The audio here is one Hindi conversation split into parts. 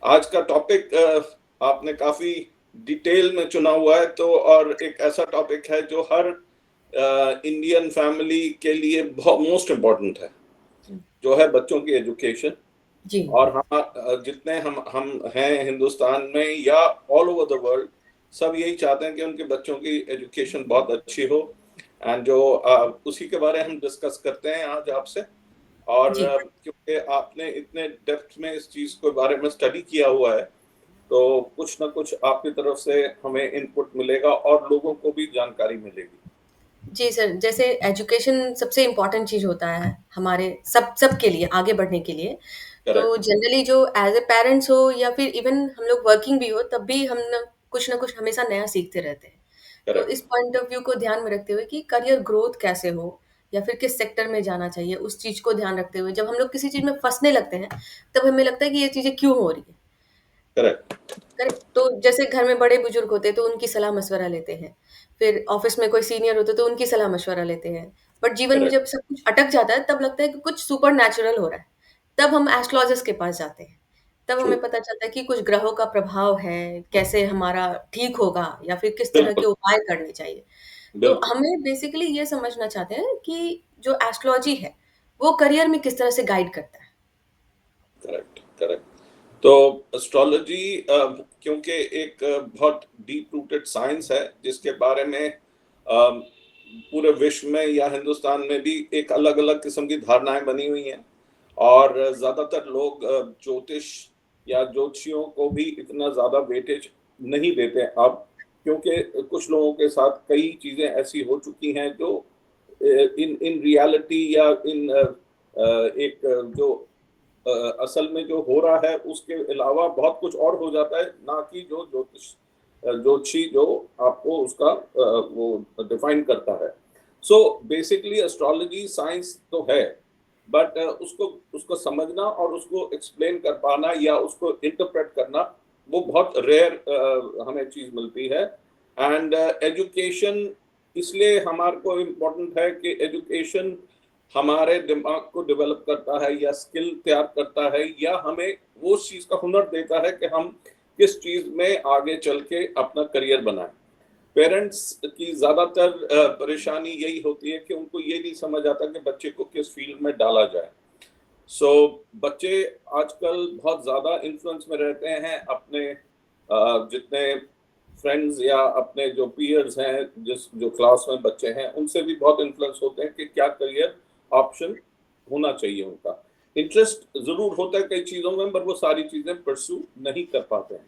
आज का टॉपिक आपने काफी डिटेल में चुना हुआ है, तो और एक ऐसा टॉपिक है जो हर इंडियन फैमिली के लिए बहुत मोस्ट इम्पोर्टेंट है, जो है बच्चों की एजुकेशन। जी। और हम जितने हम हैं हिंदुस्तान में या ऑल ओवर द वर्ल्ड, सब यही चाहते हैं कि उनके बच्चों की एजुकेशन बहुत अच्छी हो। एंड जो उसी के बारे में हम डिस्कस करते हैं आज आपसे। और जी। क्योंकि आपने इतने डेप्थ में इस चीज के बारे में स्टडी किया हुआ है, तो कुछ ना कुछ आपकी तरफ से हमें इनपुट मिलेगा और लोगों को भी जानकारी मिलेगी। जी सर, जैसे एजुकेशन सबसे इम्पोर्टेंट चीज़ होता है हमारे सबके लिए आगे बढ़ने के लिए। तो करेक्ट। जनरली जो एज़ अ पेरेंट्स हो या फिर इवन हम लोग वर्किंग भी हो, तब भी हम ना कुछ हमेशा नया सीखते रहते हैं। तो करेक्ट। इस पॉइंट ऑफ व्यू को ध्यान में रखते हुए कि करियर ग्रोथ कैसे हो या फिर किस सेक्टर में जाना चाहिए, उस चीज़ को ध्यान रखते हुए जब हम लोग किसी चीज़ में फँसने लगते हैं, तब हमें लगता है कि ये चीज़ें क्यों हो रही हैं। करेक्ट। करेक्ट। तो जैसे घर में बड़े-बुजुर्ग होते हैं, तो उनकी सलाह-मशवरा लेते हैं। फिर ऑफ़िस में कोई सीनियर होते हैं, तो उनकी सलाह-मशवरा लेते हैं। बट जीवन में करेक्ट। जब सब कुछ अटक जाता है, तब लगता है कि कुछ सुपर नेचुरल हो रहा है। तब हम एस्ट्रोलॉजिस्ट के पास जाते हैं। तब ट्रू। हमें पता चलता है कि कुछ ग्रहों का प्रभाव है, कैसे हमारा ठीक होगा या फिर किस तरह के बिल्कुल। उपाय करने चाहिए। तो बिल्कुल। हमें बेसिकली ये समझना चाहते हैं कि जो एस्ट्रोलॉजी है, वो करियर में किस तरह से गाइड करता है? करेक्ट। करेक्ट। तो एस्ट्रोलॉजी क्योंकि एक बहुत डीप रूटेड साइंस है, जिसके बारे में पूरे विश्व में या हिंदुस्तान में भी एक अलग अलग किस्म की धारणाएं बनी हुई हैं। और ज्यादातर लोग ज्योतिष या ज्योतिषियों को भी इतना ज्यादा वेटेज नहीं देते अब, क्योंकि कुछ लोगों के साथ कई चीजें ऐसी हो चुकी हैं जो इन इन रियलिटी या इन एक जो असल में जो हो रहा है उसके अलावा बहुत कुछ और हो जाता है, ना कि जो ज्योतिषी जो आपको उसका वो डिफाइन करता है। सो बेसिकली एस्ट्रोलॉजी साइंस तो है, बट उसको उसको समझना और उसको एक्सप्लेन कर पाना या उसको इंटरप्रेट करना, वो बहुत रेयर हमें चीज मिलती है। एंड एजुकेशन इसलिए हमारे को इम्पोर्टेंट है कि एजुकेशन हमारे दिमाग को डेवलप करता है या स्किल तैयार करता है या हमें वो चीज का हुनर देता है कि हम किस चीज में आगे चल के अपना करियर बनाएं। पेरेंट्स की ज्यादातर परेशानी यही होती है कि उनको ये नहीं समझ आता कि बच्चे को किस फील्ड में डाला जाए। सो बच्चे आजकल बहुत ज्यादा इन्फ्लुएंस में रहते हैं अपने जितने फ्रेंड्स या अपने जो पीयर्स हैं, जिस जो क्लास में बच्चे हैं, उनसे भी बहुत इन्फ्लुएंस होते हैं कि क्या करियर ऑप्शन होना चाहिए उनका। इंटरेस्ट जरूर होता है कई चीजों में, पर वो सारी चीजें परस्यू नहीं कर पाते हैं।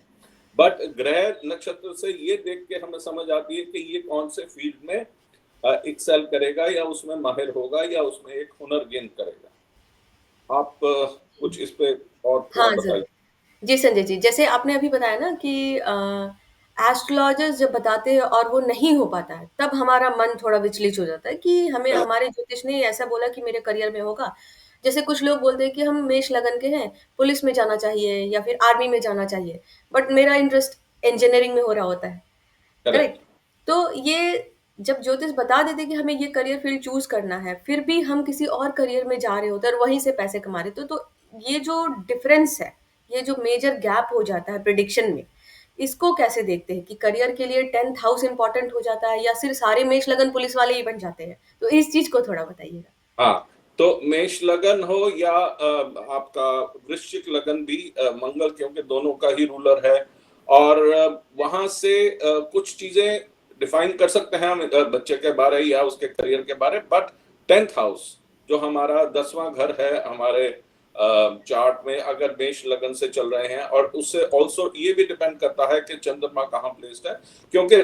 बट ग्रह नक्षत्र से ये देख के हमें समझ आती है कि ये कौन से फील्ड में एक्सेल करेगा या उसमें माहिर होगा या उसमें एक हुनर गेन करेगा। आप कुछ इस पे और थोड़ा हाँ, बताइए। ज़रूर। जी, संजय जी, जैसे आपने अभी बताया ना कि एस्ट्रोलॉजर्स जब बताते हैं और वो नहीं हो पाता है, तब हमारा मन थोड़ा विचलित हो जाता है कि हमें हमारे ज्योतिष ने ऐसा बोला कि मेरे करियर में होगा। जैसे कुछ लोग बोलते हैं कि हम मेष लगन के हैं, पुलिस में जाना चाहिए या फिर आर्मी में जाना चाहिए, बट मेरा इंटरेस्ट इंजीनियरिंग में हो रहा होता है। करेक्ट। करेक्ट। तो ये जब ज्योतिष बता देते कि हमें ये करियर फील्ड चूज़ करना है, फिर भी हम किसी और करियर में जा रहे होते हैं और वहीं से पैसे कमा रहे होते हैं। तो ये जो डिफरेंस है, ये जो मेजर गैप हो जाता है प्रेडिक्शन में, इसको कैसे देखते हैं कि करियर के लिए 10th हाउस इम्पोर्टेंट हो जाता है या सिर्फ सारे मेष लगन पुलिस वाले ही बन जाते हैं? तो इस चीज़ को थोड़ा बताइएगा। हाँ, तो मेष लगन हो या आपका वृश्चिक लगन भी, मंगल क्योंकि दोनों का ही रूलर है। और वहां से कुछ चीजें डिफाइन कर सकते हैं हम बच्चे के बारे या उसके करियर के बारे। बट 10th हाउस जो हमारा 10वां घर है हमारे चार्ट में, अगर मेष लगन से चल रहे हैं, और उससे ऑल्सो ये भी डिपेंड करता है कि चंद्रमा कहाँ प्लेस्ड है, क्योंकि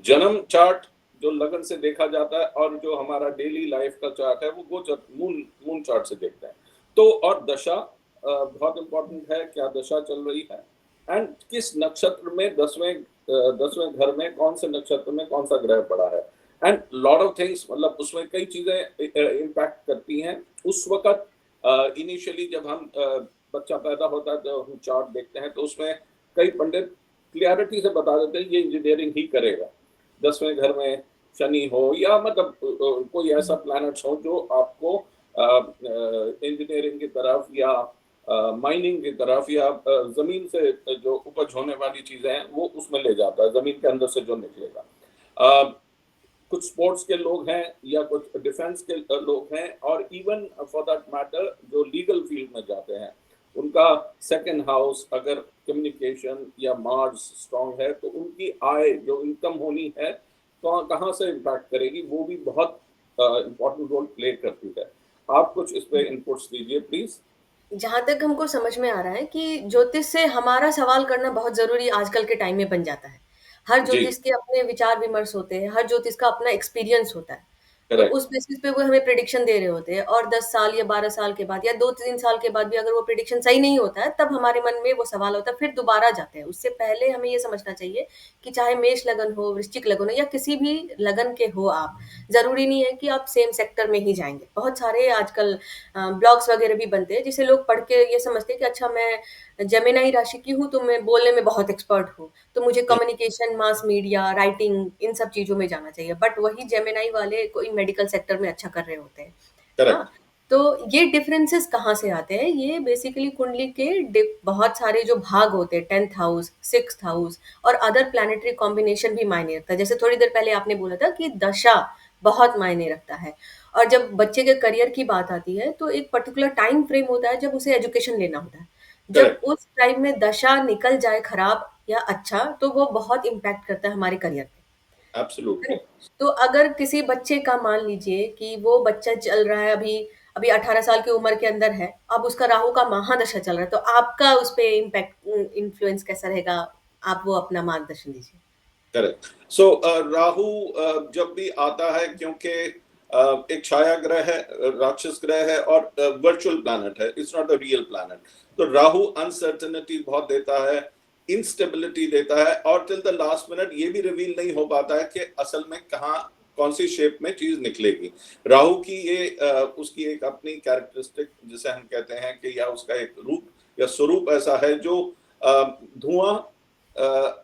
जन्म चार्ट जो लगन से देखा जाता है और जो हमारा डेली लाइफ का चार्ट है वो गोचर मून मून चार्ट से देखते हैं। तो और दशा बहुत इंपॉर्टेंट है, क्या दशा चल रही है एंड किस नक्षत्र में, 10वें घर में कौन से नक्षत्र में कौन सा ग्रह पड़ा है। एंड लॉट ऑफ थिंग्स, मतलब उसमें कई चीजें इम्पैक्ट करती हैं उस वक्त। इनिशियली जब हम बच्चा पैदा होता है तो हम चार्ट देखते हैं, तो उसमें कई पंडित क्लियरिटी से बता देते हैं ये इंजीनियरिंग ही करेगा। 10वें घर में शनि हो या मतलब कोई ऐसा प्लैनेट्स हो जो आपको इंजीनियरिंग की तरफ या माइनिंग की तरफ या जमीन से जो उपज होने वाली चीजें हैं वो उसमें ले जाता है, जमीन के अंदर से जो निकलेगा। कुछ स्पोर्ट्स के लोग हैं या कुछ डिफेंस के लोग हैं, और इवन फॉर दैट मैटर जो लीगल फील्ड में जाते हैं, उनका सेकंड हाउस अगर कम्युनिकेशन या मार्ज स्ट्रांग है तो उनकी आय जो इनकम होनी है तो कहाँ से इम्पैक्ट करेगी, वो भी बहुत इम्पोर्टेंट रोल प्ले करती है। आप कुछ इस पे इनपुट्स दीजिए प्लीज। जहाँ तक हमको समझ में आ रहा है कि ज्योतिष से हमारा सवाल करना बहुत ज़रूरी आजकल के टाइम में बन जाता है। हर जी। ज्योतिष के अपने विचार-विमर्श होते हैं, हर ज्योतिष का अपना एक्सपीरियंस होता है। तो करेक्ट। उस बेसिस पे वो हमें प्रेडिक्शन दे रहे होते हैं, और 10 साल या 12 साल के बाद या 2-3 साल के बाद भी अगर वो प्रेडिक्शन सही नहीं होता है, तब हमारे मन में वो सवाल होता है, फिर दोबारा जाते हैं। उससे पहले हमें ये समझना चाहिए कि चाहे मेष लगन हो, वृश्चिक लगन हो या किसी भी लगन के हो आप, ज़रूरी नहीं है कि आप सेम सेक्टर में ही जाएँगे। बहुत सारे आजकल ब्लॉग्स वगैरह भी बनते हैं, जिसे लोग पढ़ के ये समझते हैं कि अच्छा मैं जेमिनी राशि की हूँ, तो मैं बोलने में बहुत एक्सपर्ट हूँ, तो मुझे communication, mass media, writing in सब चीज़ों में जाना चाहिए। बट वही जेमिनी वाले कोई मेडिकल सेक्टर में अच्छा कर रहे होते हैं। हाँ, करेक्ट। तो ये डिफरेंसेस कहाँ से आते हैं? ये बेसिकली कुंडली के बहुत सारे जो भाग होते हैं, 10th हाउस, 6th हाउस और अदर प्लैनेटरी कॉम्बिनेशन भी मायने रखता है। जैसे थोड़ी देर पहले आपने बोला था कि दशा बहुत मायने रखता है। और जब बच्चे के करियर की बात आती है, तो एक पर्टिकुलर टाइम फ्रेम होता है जब उसे एजुकेशन लेना होता है। जब करेक्ट। उस टाइम में दशा निकल जाए खराब या अच्छा, तो वो बहुत इम्पैक्ट करता है हमारे करियर पे। है एब्सोल्युटली। ना? तो अगर किसी बच्चे का मान लीजिए कि वो बच्चा चल रहा है अभी अभी 18 साल की उम्र के अंदर है, अब उसका राहु का महादशा चल रहा है, तो आपका उस पे इन्फ्लुएंस कैसा रहेगा? आप वो अपना मार्गदर्शन दीजिए। करेक्ट। सो राहु जब भी आता है, क्योंकि एक छाया ग्रह है, राक्षस ग्रह है और वर्चुअल प्लैनेट है, it's not a real planet. तो राहु अनसर्टेनिटी बहुत देता है, इंस्टेबिलिटी देता है, और टिल द लास्ट मिनट ये भी रिवील नहीं हो पाता है कि असल में कहाँ कौन सी शेप में चीज निकलेगी। राहु की ये उसकी एक अपनी कैरेक्टरिस्टिक जिसे हम कहते हैं कि, या उसका एक रूप या स्वरूप ऐसा है जो धुआं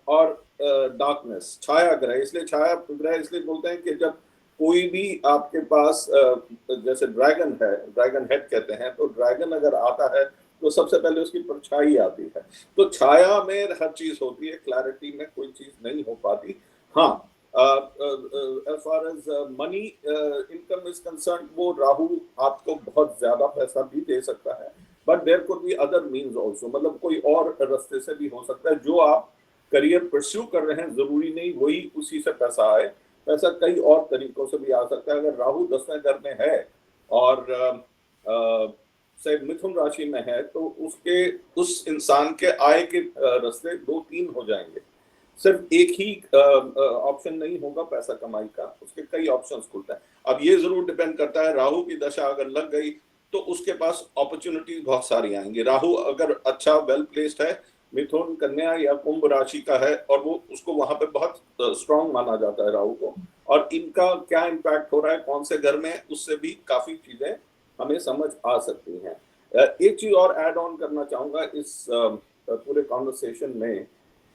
और डार्कनेस, छाया ग्रह, इसलिए छाया ग्रह इसलिए बोलते हैं कि जब कोई भी आपके पास जैसे ड्रैगन है, ड्रैगन हेड कहते हैं, तो ड्रैगन अगर आता है तो सबसे पहले उसकी परछाई आती है। तो छाया में हर चीज होती है, क्लैरिटी में कोई चीज नहीं हो पाती। हाँ, as far as money income is concerned, वो राहु आपको बहुत ज्यादा पैसा भी दे सकता है, but there could be other means also, मतलब कोई और रास्ते से भी हो सकता है। जो आप करियर परस्यू कर रहे हैं, जरूरी नहीं वही उसी से पैसा आए, पैसा कई और तरीकों से भी आ सकता है। अगर राहु 10वें घर में है और से मिथुन राशि में है, तो उसके उस इंसान के आय के रास्ते 2-3 हो जाएंगे। सिर्फ एक ही ऑप्शन नहीं होगा पैसा कमाई का, उसके कई ऑप्शंस खुलता है। अब ये जरूर डिपेंड करता है, राहु की दशा अगर लग गई तो उसके पास अपॉर्चुनिटीज बहुत सारी आएंगी। राहु अगर अच्छा वेल प्लेस्ड है, मिथुन, कन्या या कुंभ राशि का है, और वो उसको वहां पे बहुत स्ट्रांग माना जाता है राहु को, और इनका क्या इम्पैक्ट हो रहा है कौन से घर में, उससे भी काफी चीजें हमें समझ आ सकती हैं। एक चीज और ऐड ऑन करना चाहूंगा इस पूरे कॉन्वर्सेशन में,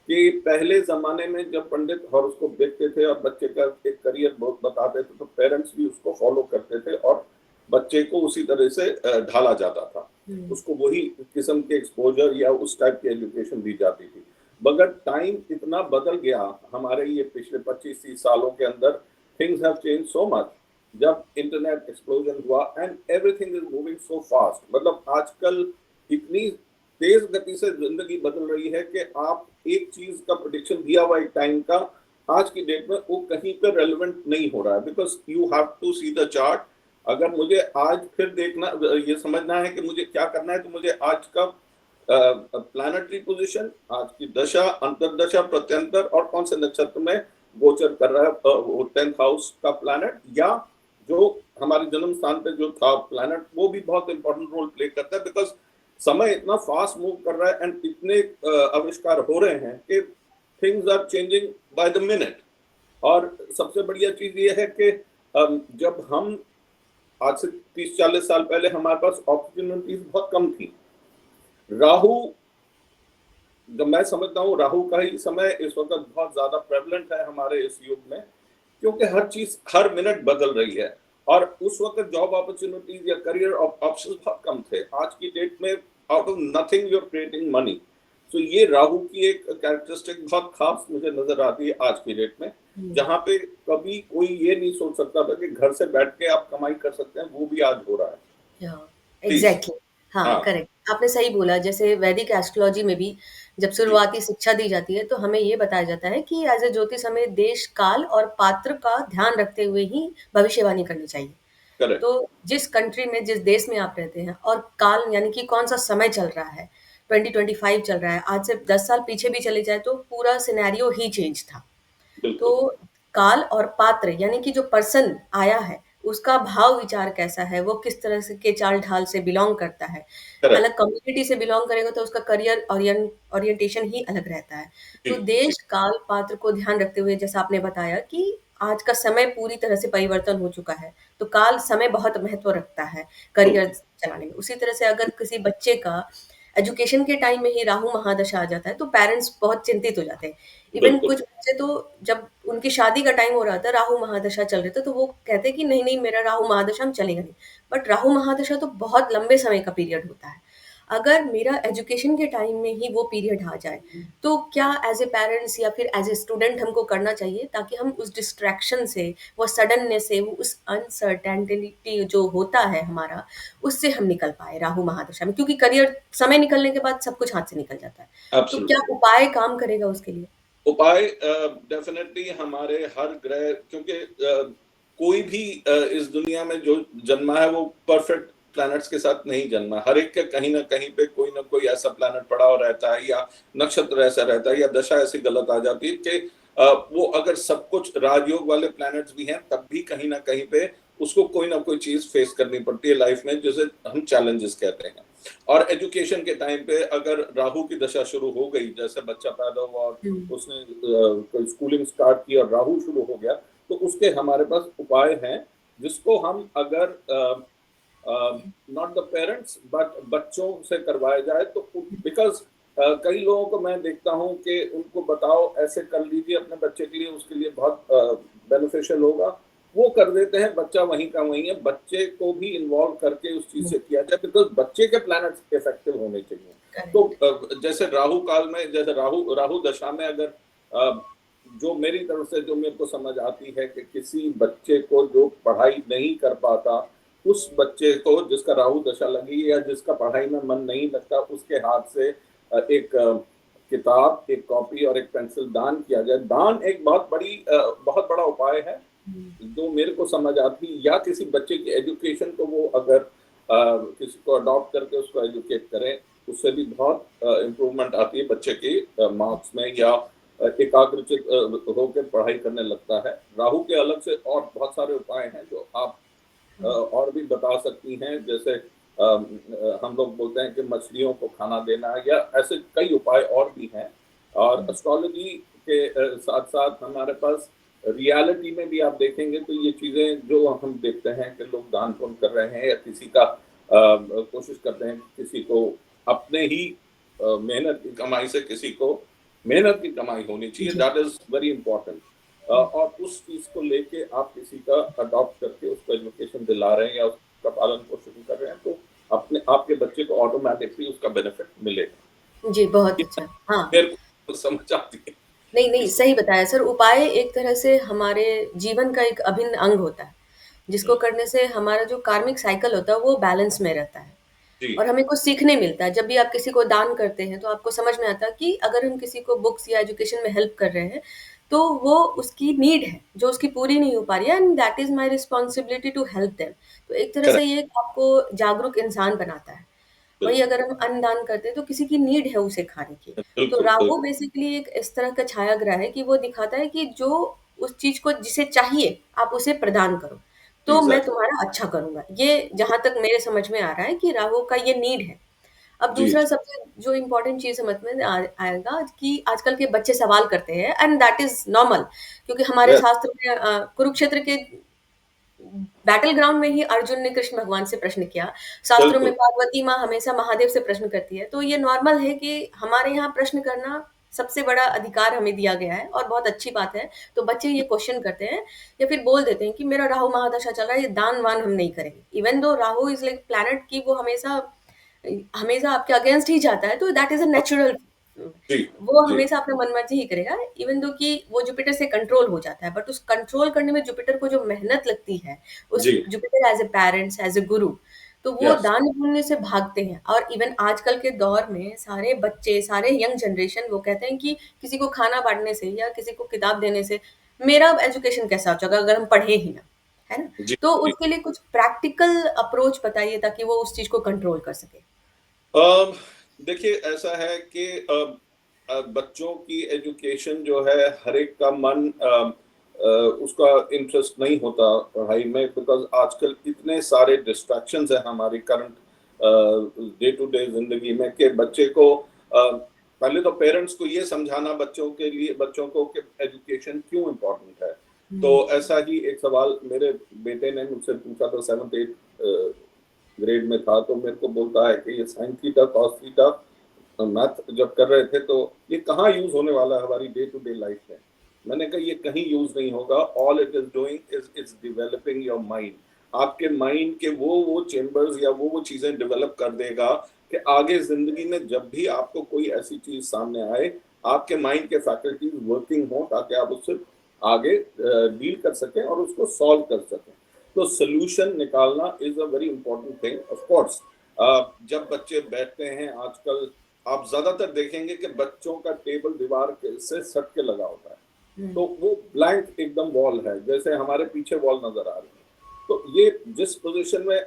कि पहले जमाने में जब पंडित हॉरोस्कोप देखते थे और बच्चे का एक करियर बताते थे, तो पेरेंट्स भी उसको फॉलो करते थे और बच्चे को उसी तरह से ढाला जाता था, उसको वही किस्म के एक्सपोजर या उस टाइप की एजुकेशन दी जाती थी। मगर टाइम इतना बदल गया हमारे ये पिछले 25-30 सालों के अंदर, things have change so much. जब इंटरनेट एक्सप्लोजन हुआ and everything is moving so fast, मतलब आजकल इतनी तेज गति से जिंदगी बदल रही है कि आप एक चीज का प्रोडिक्शन दिया हुआ एक टाइम का, आज की डेट में वो कहीं पर रेलेवेंट नहीं हो रहा है, because you have to see the chart. अगर मुझे आज फिर देखना, ये समझना है कि मुझे क्या करना है, तो मुझे आज का प्लैनेटरी पोजीशन, आज की दशा, अंतरदशा, प्रत्यंतर और कौन से नक्षत्र में गोचर कर रहा है वो 10th हाउस का प्लैनेट, या जो हमारे जन्म स्थान पे जो था प्लैनेट, वो भी बहुत इंपॉर्टेंट रोल प्ले करता है। बिकॉज समय इतना फास्ट मूव कर रहा है एंड इतने आविष्कार हो रहे हैं कि things are changing by the minute. और सबसे बढ़िया चीज ये है कि जब हम आज से 30-40 साल पहले हमारे पास अपॉर्चुनिटीज बहुत कम थी। राहु, जब मैं समझता हूँ राहु का ही समय इस वक्त बहुत ज्यादा प्रेवलेंट है हमारे इस युग में, क्योंकि हर चीज हर मिनट बदल रही है। और उस वक्त जॉब अपॉर्चुनिटीज या करियर ऑप्शंस बहुत कम थे। आज की डेट में out of nothing you are creating money. तो ये राहु की एक कैरेक्टरिस्टिक बहुत खास मुझे नजर आती है आज की डेट में, हुँ। जहां पे कभी कोई ये नहीं सोच सकता था कि घर से बैठ के आप कमाई कर सकते हैं, वो भी आज हो रहा है। या प्लीज। एग्ज़ैक्टली हाँ, हाँ। करेक्ट। आपने सही बोला जैसे वैदिक एस्ट्रोलॉजी में भी जब जी। शुरुआती शिक्षा दी जाती है, तो हमें ये बताया जाता है कि एज़ अ ज्योतिष हमें देश, काल और पात्र का ध्यान रखते हुए ही भविष्यवाणी करनी चाहिए। करेक्ट। तो जिस कंट्री में, जिस देश में आप रहते हैं और काल यानी कि कौन-सा समय चल रहा है, 2025 चल रहा है, आज से 10 साल पीछे भी चले जाएँ तो पूरा सिनेरियो ही चेंज था। बिल्कुल। तो काल और पात्र यानी कि जो पर्सन आया है, उसका भाव विचार कैसा है, वो किस तरह से के चाल-ढाल से बिलॉन्ग करता है। अलग करेक्ट। कम्युनिटी से बिलॉन्ग करेगा तो उसका करियर ओरिएंटेशन ही अलग रहता है। जी। तो जी। देश, काल, पात्र को ध्यान रखते हुए जैसा आपने बताया कि आज का समय पूरी तरह से परिवर्तन हो चुका है, तो काल समय बहुत महत्व रखता है करियर बिल्कुल। चलाने में। उसी तरह से अगर किसी बच्चे का एजुकेशन के टाइम में ही राहु महादशा आ जाता है, तो पेरेंट्स बहुत चिंतित हो जाते हैं। इवन बिल्कुल। कुछ बच्चे तो जब उनकी शादी का टाइम हो रहा था, राहु महादशा चल रहे थे, तो वो कहते हैं कि नहीं-नहीं मेरा राहु महादशा में चलेगा नहीं। बट राहु महादशा तो बहुत लंबे समय का पीरियड होता है। अगर मेरा एजुकेशन के टाइम में ही वो पीरियड आ जाए, तो क्या एज़ अ पेरेंट्स या फिर एज़ अ स्टूडेंट हमको करना चाहिए ताकि हम उस डिस्ट्रैक्शन से, वो सडननेस से, वो उस अनसर्टेनिटी जो होता है हमारा, उससे हम निकल पाएँ राहु महादशा में। क्योंकि करियर समय निकलने के बाद सब कुछ हाथ से निकल जाता है। तो क्या एब्सोल्युटली। उपाय काम करेगा उसके लिए? उपाय डेफिनेटली हमारे हर ग्रह, क्योंकि कोई भी इस दुनिया में जो जन्मा है वो परफेक्ट प्लैनेट्स के साथ नहीं जन्मा। हर एक के कहीं ना कहीं पे कोई ना कोई ऐसा प्लैनेट पड़ा हुआ रहता है, या नक्षत्र ऐसा रहता है, या दशा ऐसी गलत आ जाती है कि वो अगर सब कुछ राजयोग वाले प्लैनेट्स भी हैं, तब भी कहीं ना कहीं पे उसको कोई ना कोई चीज फेस करनी पड़ती है लाइफ में, जिसे हम चैलेंजेस कहते हैं। और एजुकेशन के टाइम पे अगर राहु की दशा शुरू हो गई, जैसे बच्चा पैदा हुआ और हुँ, उसने कोई स्कूलिंग स्टार्ट की और राहु शुरू हो गया, तो उसके हमारे पास उपाय हैं, जिसको हम अगर नॉट द पेरेंट्स बट बच्चों से करवाया जाए तो, बिकॉज कई लोगों को मैं देखता हूँ कि उनको बताओ ऐसे कर लीजिए अपने बच्चे के लिए, उसके लिए बहुत बेनिफिशियल होगा, वो कर देते हैं, बच्चा वहीं का वहीं है। बच्चे को भी इन्वॉल्व करके उस चीज हुँ, से किया जाए, बिकॉज बच्चे के प्लैनेट्स इफेक्टिव होने चाहिए। तो करेक्ट। जैसे राहु काल में, जैसे राहु राहु दशा में अगर जो मेरी तरफ से जो मेरे को समझ आती है कि किसी बच्चे को जो पढ़ाई नहीं कर पाता, उस बच्चे को जिसका राहु दशा लगी या जिसका पढ़ाई में मन नहीं लगता, उसके हाथ से एक किताब, एक कॉपी और एक पेंसिल दान किया जाए। दान एक बहुत बड़ा उपाय है हुँ, जो मेरे को समझ आती। या किसी बच्चे की एजुकेशन को वो अगर किसी को अडॉप्ट करके उसको एजुकेट करें, उससे भी बहुत इम्प्रूवमेंट आती है बच्चे की मार्क्स में, या एकाग्रचित होकर पढ़ाई करने लगता है। राहु के अलग से और बहुत सारे उपाय हैं जो आप हाँ, और भी बता सकती हैं, जैसे हम लोग बोलते हैं कि मछलियों को खाना देना, या ऐसे कई उपाय और भी हैं। और हुँ, एस्ट्रोलॉजी के साथ साथ हमारे पास रियलिटी में भी आप देखेंगे तो ये चीज़ें जो हम देखते हैं कि लोग दान पुण्य कर रहे हैं, या किसी का कोशिश करते हैं कि किसी को अपने ही मेहनत की कमाई से किसी को मेहनत की कमाई होनी चाहिए, जी। That is very important. और उस चीज को लेके आप किसी का अडॉप्ट करके उसको एजुकेशन दिला रहे हैं या उसका पालन पोषण कर रहे हैं, तो अपने आपके बच्चे को ऑटोमेटिकली उसका बेनिफिट मिलेगा। जी, बहुत ये अच्छा। हाँ, मेरे को समझ आती है नहीं, नहीं, इस। सही बताया सर। उपाय एक तरह से हमारे जीवन का एक अभिन्न अंग होता है, जिसको हम्म, करने से हमारा जो कार्मिक साइकिल होता है, वो बैलेंस में रहता है। जी। और हमें कुछ सीखने मिलता है। जब भी आप किसी को दान करते हैं, तो आपको समझ में आता है कि अगर हम किसी को बुक्स या एजुकेशन में हेल्प कर रहे हैं, तो वो उसकी नीड है, जो उसकी पूरी नहीं हो पा रही है and that is my responsibility to help them. तो एक तरह से करेक्ट। ये आपको जागरूक इंसान बनाता है। वही बिल्कुल। अगर हम अन्न दान करते हैं, तो किसी की नीड है उसे खाने की। तो बिल्कुल। राहु बिल्कुल। बेसिकली एक इस तरह का छायाग्रह है कि वो दिखाता है कि जो उस चीज़ को जिसे चाहिए, आप उसे प्रदान करो, तो मैं एग्जैक्टली। तुम्हारा अच्छा करूँगा। ये जहाँ तक मेरे समझ में आ रहा है कि राहु का ये नीड है। अब जी। दूसरा सबसे जो इम्पोर्टेंट चीज़ समझ में आएगा कि आजकल के बच्चे सवाल करते हैं एंड दैट इज़ नॉर्मल क्योंकि हमारे यस। शास्त्र में कुरुक्षेत्र के बैटल ग्राउंड में ही अर्जुन ने कृष्ण भगवान से प्रश्न किया। शास्त्रों में बिल्कुल। पार्वती माँ हमेशा महादेव से प्रश्न करती है। तो ये नॉर्मल है कि हमारे यहाँ प्रश्न करना सबसे बड़ा अधिकार हमें दिया गया है और बहुत अच्छी बात है। तो बच्चे ये क्वेश्चन करते हैं या फिर बोल देते हैं कि मेरा राहु महादशा चल रहा है, ये दान-वान हम नहीं करेंगे। Even though Rahu is like planet कि वो हमेशा हमेशा आपके अगेंस्ट ही जाता है, तो दैट इज़ अ नेचुरल। जी, वो जी, हमेशा अपना मनमर्जी ही करेगा, इवन दो कि वो जुपिटर से कंट्रोल हो जाता है, बट उस कंट्रोल करने में जुपिटर को जो मेहनत लगती है, उस जी, Jupiter as a parents, as a guru, तो वो यस, दान पुण्य से भागते हैं। और इवन आजकल के दौर में सारे बच्चे, सारे यंग जनरेशन वो कहते हैं कि किसी को खाना बाँटने से या किसी को किताब देने से मेरा एजुकेशन कैसा हो जाएगा अगर हम पढ़े ही ना, है ना? जी, तो जी। उसके लिए कुछ प्रैक्टिकल अप्रोच बताइए ताकि वो उस चीज़ को कंट्रोल कर सके। अम, देखिए ऐसा है कि बच्चों की एजुकेशन जो है हर एक का मन उसका इंटरेस्ट नहीं होता पढ़ाई में बिकॉज़ आजकल इतने सारे डिस्ट्रैक्शंस हैं हमारी करंट डे टू डे ज़िंदगी में कि बच्चे को पहले तो पेरेंट्स को ये समझाना बच्चों के लिए बच्चों को कि एजुकेशन क्यों इम्पोर्टेंट है। तो हुँ, ऐसा ही एक सवाल मेरे बेटे ने मुझसे पूछा था 7th-8th ग्रेड में था तो मेरे को बोलता है कि ये sine theta cos theta math जब कर रहे थे तो ये कहाँ यूज होने वाला है हमारी डे टू डे लाइफ में। मैंने कहा ये कहीं यूज नहीं होगा। All it is doing is it's developing your mind. आपके माइंड के वो चेम्बर्स या वो चीजें डेवलप कर देगा कि आगे जिंदगी में जब भी आपको कोई ऐसी चीज सामने आए आपके माइंड के फैकल्टीज वर्किंग हो ताकि आप उससे आगे डील कर सकें और उसको सॉल्व कर सकें। तो सोल्यूशन निकालना is a very important thing of course. जब बच्चे बैठते हैं आजकल आप ज्यादातर देखेंगे कि बच्चों का टेबल दीवार से सट के लगा होता है। हुँ, तो वो ब्लैंक एकदम वॉल है जैसे हमारे पीछे वॉल नजर आ रही है। तो ये जिस पोजीशन में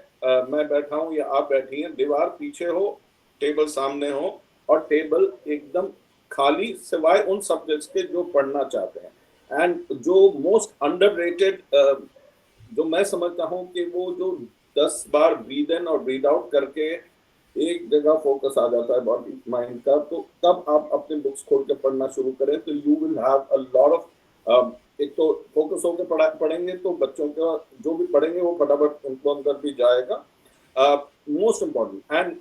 मैं बैठा हूँ या आप बैठी हैं दीवार पीछे हो टेबल सामने हो और टेबल एकदम खाली सिवाय उन सब्जेक्ट्स के जो पढ़ना चाहते हैं। एंड जो मोस्ट अंडररेटेड जो मैं समझता हूँ कि वो जो 10 बार ब्रीद इन और ब्रीद आउट करके एक जगह फोकस आ जाता है बॉडी माइंड का तो तब आप अपने बुक्स खोल के पढ़ना शुरू करें तो you will have a lot of एक तो फोकस होकर पढ़ेंगे तो बच्चों का जो भी पढ़ेंगे वो फटाफट उनको अंदर भी जाएगा। मोस्ट इम्पॉर्टेंट एंड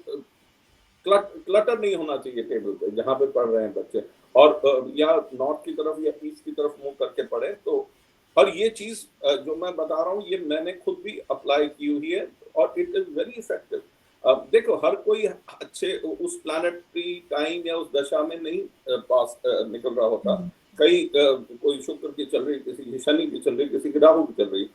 क्लटर नहीं होना चाहिए टेबल पे जहाँ पे पढ़ रहे हैं बच्चे। और या नॉर्थ की तरफ या ईस्ट की तरफ मुंह करके पढ़े तो और ये चीज जो मैं बता रहा हूँ ये मैंने खुद भी अप्लाई की हुई है और इट इज वेरी इफेक्टिव। देखो हर कोई अच्छे उस प्लानिटरी टाइम या उस दशा में नहीं पास निकल रहा होता। हुँ, कई कोई शुक्र की चल रही किसी की शनि की चल रही किसी की राहु की चल रही।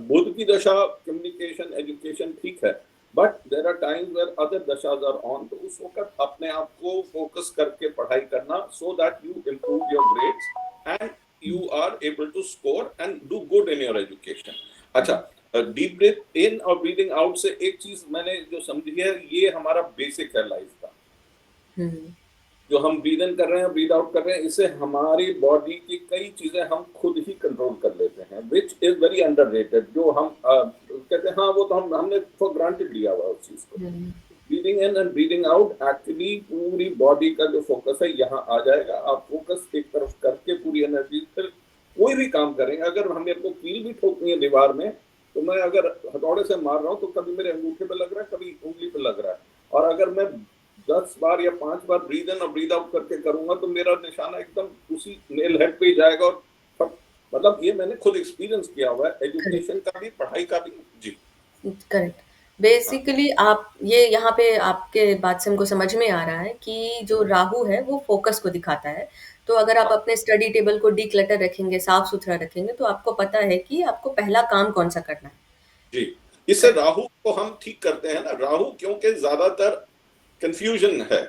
बुध की दशा कम्युनिकेशन एजुकेशन ठीक है but there are times where other दशाज आर ऑन तो उस वक्त अपने आप को फोकस करके पढ़ाई करना so that you improve your grades and hmm, you are able to score and do good in your education। अच्छा करेक्ट। डीप ब्रीथ इन और ब्रीदिंग आउट से एक चीज मैंने जो समझी है ये हमारा बेसिक है लाइफ का। हुँ, जो हम ब्रीद इन कर रहे हैं ब्रीद आउट कर रहे हैं इससे हमारी बॉडी की कई चीजें हम खुद ही कंट्रोल कर लेते हैं विच इज वेरी अंडररेटेड। जो हम कहते हैं हाँ वो तो हमने फॉर ग्रांटेड लिया हुआ उस चीज को। Hmm, breathing in and breathing out actually पूरी बॉडी का जो फोकस है यहाँ आ जाएगा। आप फोकस एक तरफ करके पूरी एनर्जी फिर कोई भी काम करेंगे अगर हमें को कील भी ठोकनी है दीवार में तो मैं अगर हथौड़े से मार रहा हूँ तो कभी मेरे अंगूठे पे लग रहा है कभी उंगली पे लग रहा है। और अगर मैं 10 बार या 5 बार ब्रीद इन और ब्रीद आउट करके करूंगा तो मेरा निशाना एकदम उसी नेल हेड पे ही जाएगा। और मतलब ये मैंने खुद एक्सपीरियंस किया हुआ है करेक्ट। एजुकेशन का भी पढ़ाई का भी। जी करेक्ट। हाँ बेसिकली आप ये यहाँ पे आपके बात से हमको समझ में आ रहा है कि जो राहु है वो फ़ोकस को दिखाता है। तो अगर आप हाँ अपने स्टडी टेबल को डिक्लटर रखेंगे, साफ-सुथरा रखेंगे तो आपको पता है कि आपको पहला काम कौन-सा करना है। जी। इससे करेक्ट। राहु को हम ठीक करते हैं ना। राहु क्योंकि ज्यादातर कंफ्यूजन है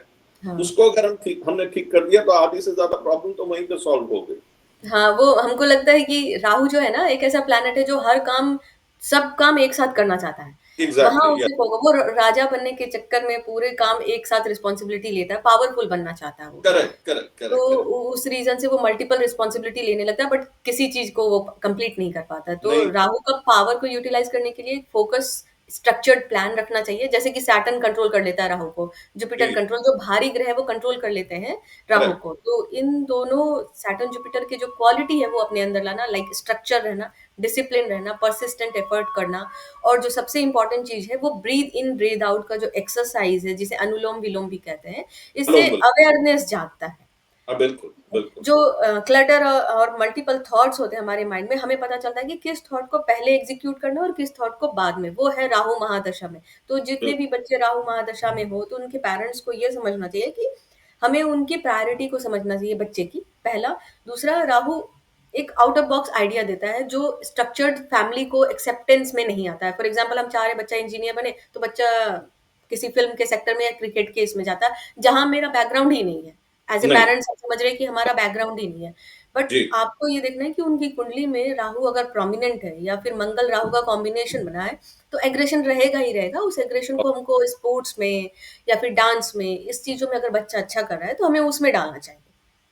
हाँ। उसको अगर हमने ठीक कर दिया तो आधी से ज्यादा प्रॉब्लम तो वहीं पे सॉल्व हो गई। हाँ, वो हमको लगता है कि राहु जो है ना एक ऐसा प्लैनेट है जो हर काम सब काम एक साथ करना चाहता है। वहाँ एग्जैक्टली या उसे वो राजा बनने के चक्कर में पूरे काम एक साथ रिस्पॉन्सिबिलिटी लेता है, पावरफुल बनना चाहता है वो। करेक्ट करेक्ट तो करेक्ट करेक्ट। उस रीज़न से वो मल्टीपल रिस्पॉन्सिबिलिटी लेने लगता है बट किसी चीज़ को वो कंप्लीट नहीं कर पाता। तो नहीं राहु का पावर को यूटिलाइज़ करने के लिए फोकस स्ट्रक्चर्ड प्लान रखना चाहिए, जैसे कि सैटर्न कंट्रोल कर लेता है राहु को, जुपिटर जी कंट्रोल जो भारी ग्रह है वो कंट्रोल कर लेते हैं राहु करेक्ट को। तो इन दोनों सैटर्न जुपिटर की जो क्वालिटी है वो अपने अंदर लाना, लाइक स्ट्रक्चर रहना, डिसिप्लिन रहना, परसिस्टेंट एफर्ट करना और जो सबसे इम्पोर्टेंट चीज़ है वो ब्रीथ इन ब्रीथ आउट का जो एक्सरसाइज़ है जिसे अनुलोम-विलोम भी कहते हैं, इससे अनुलोम विलोम। अवेयरनेस जागता है। हाँ, बिल्कुल, बिल्कुल। जो क्लटर और मल्टीपल थॉट्स होते हैं हमारे माइंड में, हमें पता चलता है कि किस थॉट को पहले एग्जीक्यूट करना है और किस थॉट को बाद में। वो है राहु महादशा में। तो जितने भी बिल्कुल, बच्चे राहु महादशा में हो, तो उनके पेरेंट्स को ये समझना चाहिए कि हमें उनकी प्रायोरिटी को समझना चाहिए बच्चे की, पहला। दूसरा, राहु एक आउट ऑफ बॉक्स आइडिया देता है जो स्ट्रक्चर्ड फैमिली को एक्सेप्टेंस में नहीं आता है। फॉर एग्जाम्पल, हम चाह रहे बच्चा इंजीनियर बने, तो बच्चा किसी फिल्म के सेक्टर में या क्रिकेट के इसमें जाता है, जहाँ मेरा बैकग्राउंड ही नहीं है। एज़ अ नहीं, पेरेंट्स हम समझ रहे हैं कि हमारा बैकग्राउंड ही नहीं है। बट जी, आपको ये देखना है कि उनकी कुंडली में राहु अगर प्रोमिनेंट है या फिर मंगल राहु का कॉम्बिनेशन बना है, तो एग्रेशन रहेगा ही रहेगा। उस एग्रेशन को हमको स्पोर्ट्स में या फिर डांस में, इस चीज़ों में अगर बच्चा अच्छा कर रहा है, तो हमें उसमें डालना चाहिए।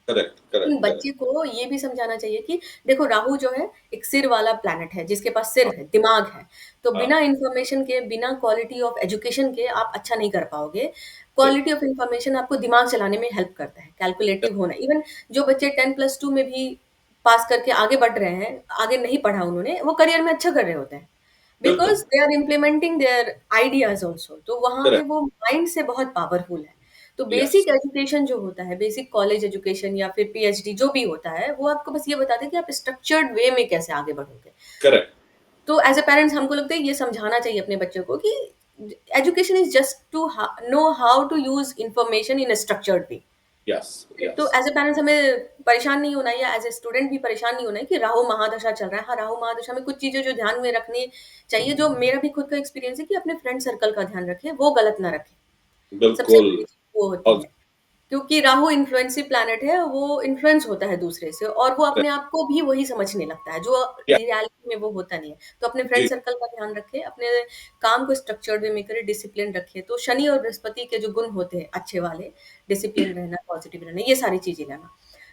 करेक्ट, लेकिन करेक्ट, करेक्ट। बच्चे को ये भी समझाना चाहिए कि देखो, राहु जो है एक सिर वाला प्लैनेट है, जिसके पास सिर हाँ, है, दिमाग है। तो हाँ, बिना इन्फॉर्मेशन के, बिना क्वालिटी ऑफ एजुकेशन के आप अच्छा नहीं कर पाओगे। सही, क्वालिटी ऑफ इन्फॉर्मेशन आपको दिमाग चलाने में हेल्प करता है, कैलकुलेटिव होना। इवन जो बच्चे 10+2 में भी पास करके आगे बढ़ रहे हैं, आगे नहीं पढ़ा उन्होंने, वो करियर में अच्छा कर रहे होते हैं। बिल्कुल, because they are implementing their ideas also. तो वहाँ पे करेक्ट, वो माइंड से बहुत पावरफुल है। तो यस, बेसिक एजुकेशन जो होता है, बेसिक कॉलेज एजुकेशन या फिर पीएचडी जो भी होता है, वो आपको बस ये बताता है कि आप स्ट्रक्चर्ड वे में कैसे आगे बढ़ोगे। करेक्ट, तो एज़ अ पेरेंट्स हमको लगता है ये समझाना चाहिए अपने बच्चों को कि education is just to know how to use information in a structured way. Yes, तो यस, एज़ अ पेरेंट्स हमें परेशान नहीं होना है, या एज़ अ स्टूडेंट भी परेशान नहीं होना है कि राहु महादशा चल रहा है। हाँ, राहु महादशा में कुछ चीज़ें जो ध्यान में रखनी चाहिए, जो मेरा भी खुद का एक्सपीरियंस है, कि अपने फ्रेंड सर्कल का ध्यान रखें, वो गलत ना रखें। सबसे बिल्कुल। बड़ी चीज़ वो होती और है। क्योंकि राहु इन्फ्लुएंसिव प्लैनेट है, वो इन्फ्लुएंस होता है दूसरे से, और वो अपने आप को भी वही समझने लगता है, जो या रियलिटी में वो होता नहीं है। तो अपने फ्रेंड जी, सर्कल का ध्यान रखें, अपने काम को स्ट्रक्चर्ड वे में करें, डिसिप्लिन रखें। तो शनि और बृहस्पति के जो गुण होते हैं अच्छे वाले, डिसिप्लिन रहना, पॉजिटिव रहना, ये सारी चीज़ें लाना।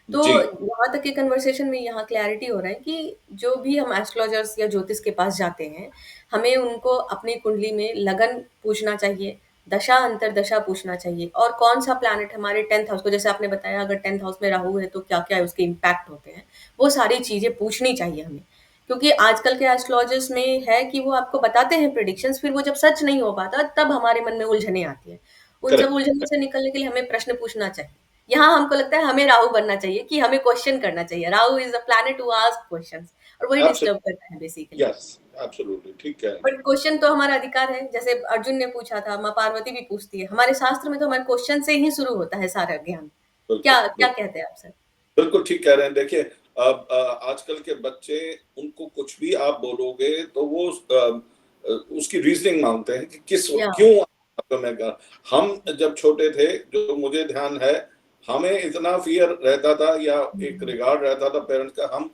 तो जी, यहाँ तक के कन्वर्सेशन में यहाँ क्लैरिटी हो रहा है कि जो भी हम एस्ट्रोलॉजर्स या ज्योतिष के पास जाते हैं, हमें उनको अपनी कुंडली में लगन पूछना चाहिए, दशा अंतर्दशा पूछना चाहिए, और कौन-सा प्लैनेट हमारे 10th हाउस को, जैसे आपने बताया अगर 10th हाउस में राहु है तो क्या-क्या उसके इम्पैक्ट होते हैं, वो सारी चीज़ें पूछनी चाहिए हमें। क्योंकि आजकल के एस्ट्रोलॉजर्स में है कि वो आपको बताते हैं प्रेडिक्शंस, फिर वो जब सच नहीं हो पाता, तब हमारे मन में उलझनें आती हैं। उन सब करेक्ट, उलझनों से निकलने के लिए हमें प्रश्न पूछना चाहिए। यहाँ हमको लगता है हमें राहु बनना चाहिए कि हमें क्वेश्चन करना चाहिए। Rahu is a planet who ask questions, और वही डिस्टर्ब एब्सोल्यूटली, करता है बेसिकली। यस, एब्सोल्युटली ठीक कह रहे हैं। बट क्वेश्चन तो हमारा अधिकार है, जैसे अर्जुन ने पूछा था, माँ पार्वती भी पूछती है। हमारे शास्त्र में तो हमारे क्वेश्चन से ही शुरू होता है सारा ज्ञान। बिल्कुल, क्या क्या कहते हैं आप सर? बिल्कुल ठीक कह रहे हैं। देखिए, अब आजकल के बच्चे, उनको कुछ भी आप बोलोगे तो वो उसकी रीज़निंग माँगते हैं कि या क्यों आपको मैं कहा। हम जब छोटे थे, जो मुझे ध्यान है, हमें इतना फ़ियर रहता था या एक हुँ, रिगार्ड रहता था पेरेंट्स का, हम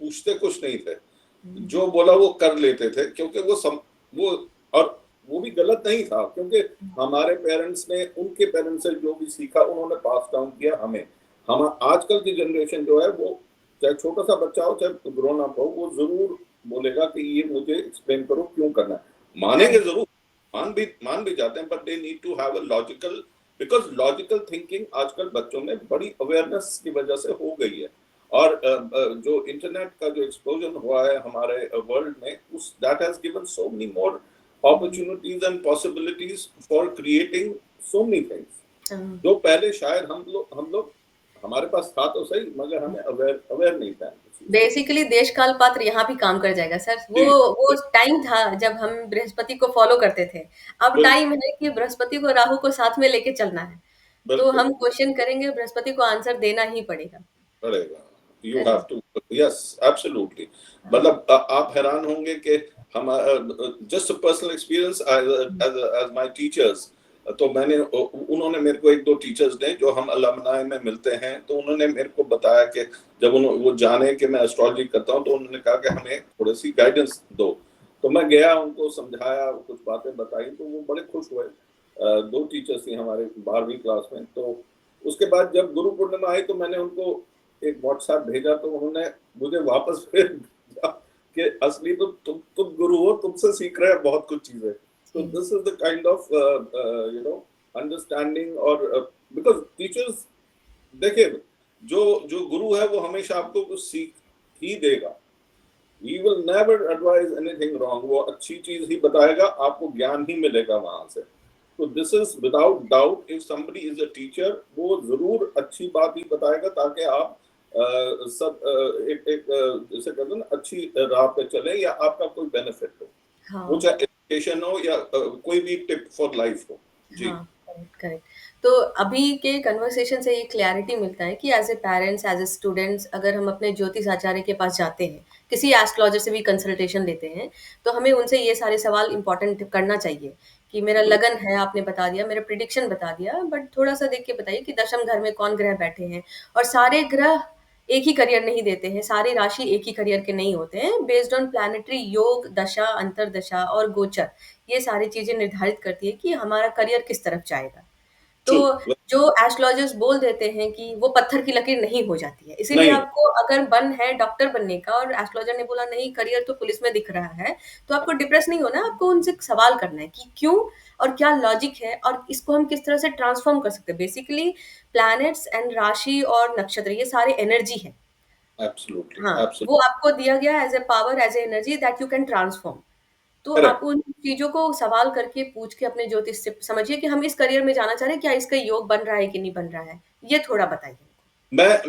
पूछते कुछ नहीं थे। हुँ, जो बोला वो कर लेते थे, क्योंकि वो, और वो भी गलत नहीं था, क्योंकि हमारे पेरेंट्स ने उनके पेरेंट्स से जो भी सीखा उन्होंने पास डाउन किया हमें। हम आजकल की जनरेशन जो है, वो चाहे छोटा सा बच्चा हो चाहे ग्रोन अप हो, वो जरूर बोलेगा कि ये मुझे एक्सप्लेन करो क्यों करना है। मानेंगे करेक्ट। जरूर, मान भी जाते हैं, but they need to have a logical, because logical thinking आजकल बच्चों में बड़ी अवेयरनेस की वजह से हो गई है। और जो इंटरनेट का जो एक्सप्लोजन हुआ है हमारे वर्ल्ड में, उस that has given so many more hmm, opportunities and possibilities for creating so many things, हाँ। जो पहले शायद हम लोग हमारे पास था तो सही, मगर हमें अवेयर अवेयर नहीं था इस चीज से। बेसिकली देश काल पात्र यहाँ भी काम कर जाएगा सर। वो जी, वो टाइम था जब हम बृहस्पति को फॉलो करते थे। अब बिल्कुल, टाइम है कि बृहस्पति को, राहु को साथ में लेके चलना है। तो बिल्कुल हम क्वेश्चन करेंगे, बृहस्पति को आंसर देना ही पड़ेगा। पड़ेगा। You have correct. To, yes, absolutely. हाँ। मतलब आप हैरान होंगे कि हम, just personal experience as as my teachers, तो उन्होंने मेरे को एक दो टीचर्स ने जो हम अलमनाई में मिलते हैं, तो उन्होंने मेरे को बताया कि जब वो जाने कि मैं एस्ट्रोलॉजी करता हूँ, तो उन्होंने कहा कि हमें थोड़ी सी गाइडेंस दो। तो मैं गया, उनको समझाया, कुछ बातें बताई, तो वो बड़े खुश हुए। दो टीचर्स थी हमारे 12वीं क्लास में। तो उसके बाद जब गुरु पूर्णिमा आई, तो मैंने उनको एक व्हाट्सएप भेजा, तो उन्होंने मुझे वापस फिर भेजा कि असली तो तुम गुरु हो, तुमसे सीख रहे हैं बहुत कुछ चीजें। तो जी। This is the kind of understanding. और बिकॉज टीचर्स, देखिए, जो जो गुरु है वो हमेशा आपको कुछ सीख ही देगा। He will never advise anything wrong, वो अच्छी चीज ही बताएगा, आपको ज्ञान ही मिलेगा वहां से। तो this is without doubt, if somebody is a teacher, वो जरूर अच्छी बात ही बताएगा ताकि आप सब जैसे कहते हैं ना, अच्छी राह पे चले या आपका कोई बेनिफिट हो, वो हाँ। चाहे एजुकेशन हो या कोई भी टिप फॉर लाइफ हो। जी। हाँ, करेक्ट, करेक्ट। तो अभी के कन्वर्सेशन से ये क्लैरिटी मिलता है कि as a parents, as a students अगर हम अपने ज्योतिष आचार्य के पास जाते हैं, किसी एस्ट्रोलॉजर से भी कंसल्टेशन लेते हैं, तो हमें उनसे ये सारे सवाल इम्पोर्टेंट करना चाहिए कि मेरा बिल्कुल। लगन है आपने बता दिया, मेरा प्रेडिक्शन बता दिया, बट थोड़ा-सा देख के बताइए कि दशम घर में कौन ग्रह बैठे हैं और सारे ग्रह एक ही करियर नहीं देते हैं, सारी राशि एक ही करियर के नहीं होते हैं, बेस्ड ऑन प्लैनेटरी योग, दशा, अंतर्दशा और गोचर। ये सारी चीज़ें निर्धारित करती है कि हमारा करियर किस तरफ जाएगा। तो ट्रू। जो एस्ट्रोलॉजर्स बोल देते हैं कि वो पत्थर की लकीर नहीं हो जाती है। इसीलिए नहीं। आपको अगर मन है डॉक्टर बनने का और एस्ट्रोलॉजर ने बोला नहीं करियर तो पुलिस में दिख रहा है, तो आपको डिप्रेस नहीं होना है, आपको उनसे सवाल करना है कि क्यों और क्या लॉजिक है और इसको हम किस तरह से ट्रांसफ़ॉर्म कर सकते हैं। बेसिकली प्लैनेट्स एंड राशि और नक्षत्र ये सारे एनर्जी हैं। एब्सोल्युटली, हाँ, वो एब्सोल्युटली। आपको दिया गया है as a power, as a energy that you can transform. तो आप करेक्ट। उन चीज़ों को सवाल करके पूछ के अपने ज्योतिष से समझिए कि हम इस करियर में जाना चाह रहे हैं, क्या इसका योग बन रहा है कि नहीं बन रहा है? ये थोड़ा बताइए।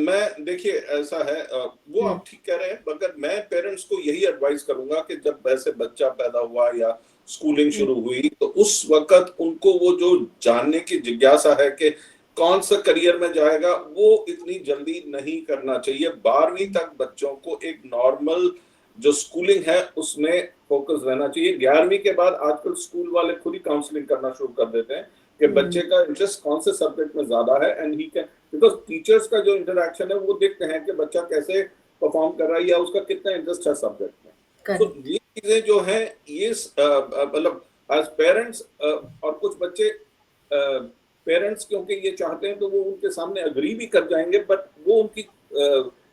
मैं देखिए ऐसा है, वो हुँ, आप ठीक कह रहे हैं, मगर मैं पेरेंट्स को यही एडवाइस करूंगा कि जब वैसे बच्चा पैदा हुआ या स्कूलिंग हुँ, शुरू हुई, तो उस वक्त उनको वो जो जानने की जिज्ञासा है कि कौन सा करियर में जाएगा, वो इतनी जल्दी नहीं करना चाहिए। 12वीं हुँ, तक बच्चों को एक नॉर्मल जो स्कूलिंग है उसमें फोकस रहना चाहिए। 11वीं के बाद आजकल स्कूल वाले खुद ही काउंसलिंग करना शुरू कर देते हैं कि हुँ, बच्चे का इंटरेस्ट कौन से सब्जेक्ट में ज्यादा है, and he can, because teachers का जो इंटरेक्शन है वो देखते हैं कि बच्चा कैसे परफॉर्म कर रहा है या उसका कितना इंटरेस्ट है सब्जेक्ट में। So correct. ये चीजें जो हैं, ये मतलब एज पेरेंट्स, और कुछ बच्चे पेरेंट्स क्योंकि ये चाहते हैं तो वो उनके सामने अग्री भी कर जाएंगे, बट वो उनकी